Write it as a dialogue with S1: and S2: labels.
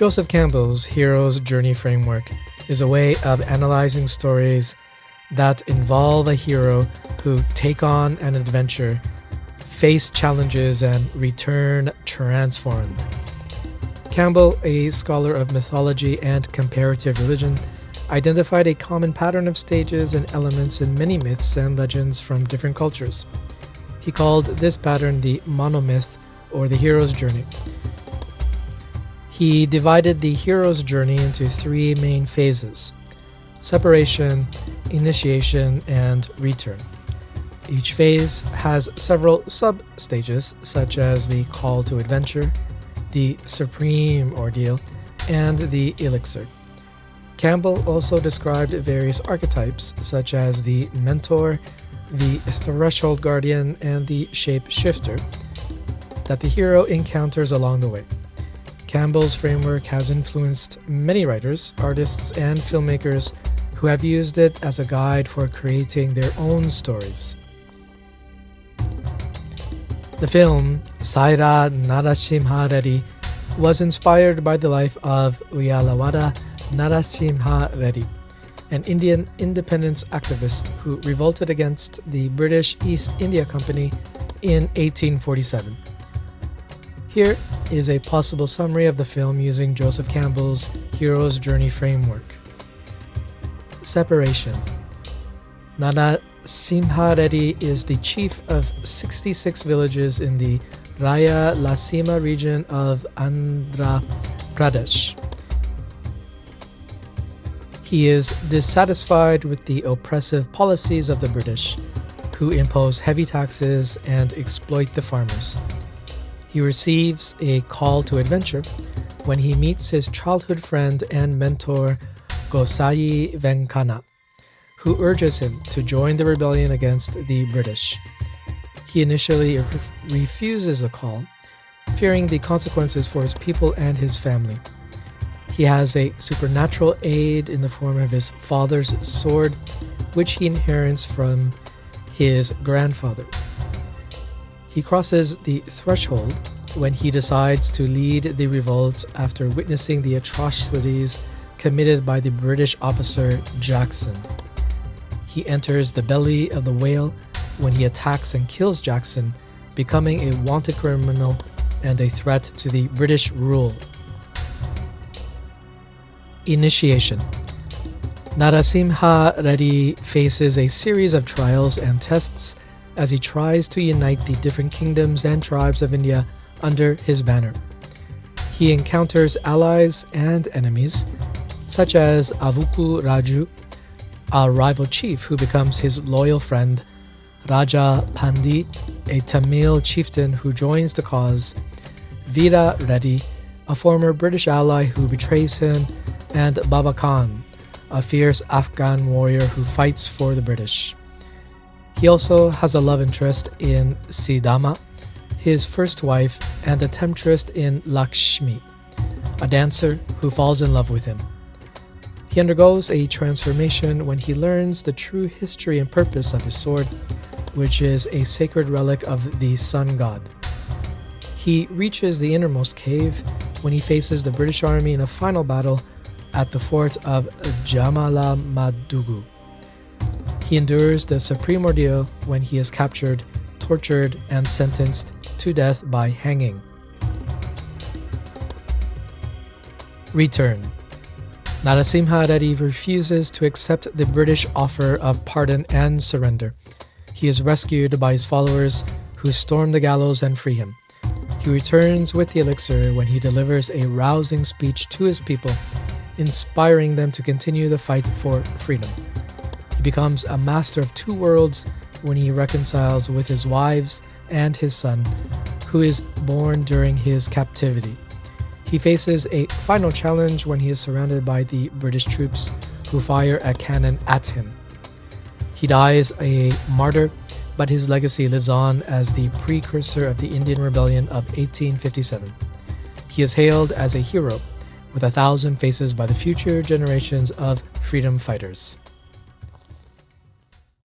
S1: Joseph Campbell's Hero's Journey Framework is a way of analyzing stories that involve a hero who take on an adventure, face challenges, and return transformed. Campbell, a scholar of mythology and comparative religion, identified a common pattern of stages and elements in many myths and legends from different cultures. He called this pattern the monomyth, or the hero's journey. He divided the hero's journey into three main phases: separation, initiation, and return. Each phase has several sub-stages, such as the call to adventure, the supreme ordeal, and the elixir. Campbell also described various archetypes, such as the mentor, the threshold guardian, and the shape-shifter, that the hero encounters along the way. Campbell's framework has influenced many writers, artists, and filmmakers who have used it as a guide for creating their own stories. The film Sye Raa Narasimha Reddy was inspired by the life of Sye Raa Narasimha Reddy, an Indian independence activist who revolted against the British East India Company in 1847. Here is a possible summary of the film using Joseph Campbell's Hero's Journey Framework. Separation. Narasimha Reddy is the chief of 66 villages in the Rayalaseema region of Andhra Pradesh. He is dissatisfied with the oppressive policies of the British, who impose heavy taxes and exploit the farmers. He receives a call to adventure when he meets his childhood friend and mentor Gosai Venkana, who urges him to join the rebellion against the British. He initially refuses the call, fearing the consequences for his people and his family. He has a supernatural aid in the form of his father's sword, which he inherits from his grandfather. He crosses the threshold when he decides to lead the revolt after witnessing the atrocities committed by the British officer Jackson. He enters the belly of the whale when he attacks and kills Jackson, becoming a wanted criminal and a threat to the British rule. Initiation. Narasimha Reddy faces a series of trials and tests as he tries to unite the different kingdoms and tribes of India under his banner. He encounters allies and enemies, such as Avuku Raju, a rival chief who becomes his loyal friend, Raja Pandi, a Tamil chieftain who joins the cause, Veera Reddy, a former British ally who betrays him, and Baba Khan, a fierce Afghan warrior who fights for the British. He also has a love interest in Sidama, his first wife, and a temptress in Lakshmi, a dancer who falls in love with him. He undergoes a transformation when he learns the true history and purpose of his sword, which is a sacred relic of the sun god. He reaches the innermost cave when he faces the British army in a final battle at the fort of Jamalamadugu. He endures the supreme ordeal when he is captured, tortured, and sentenced to death by hanging. Return. Narasimha Reddy refuses to accept the British offer of pardon and surrender. He is rescued by his followers, who storm the gallows and free him. He returns with the elixir when he delivers a rousing speech to his people, inspiring them to continue the fight for freedom. He becomes a master of two worlds when he reconciles with his wives and his son, who is born during his captivity. He faces a final challenge when he is surrounded by the British troops, who fire a cannon at him. He dies a martyr, but his legacy lives on as the precursor of the Indian Rebellion of 1857. He is hailed as a hero with 1,000 faces by the future generations of freedom fighters.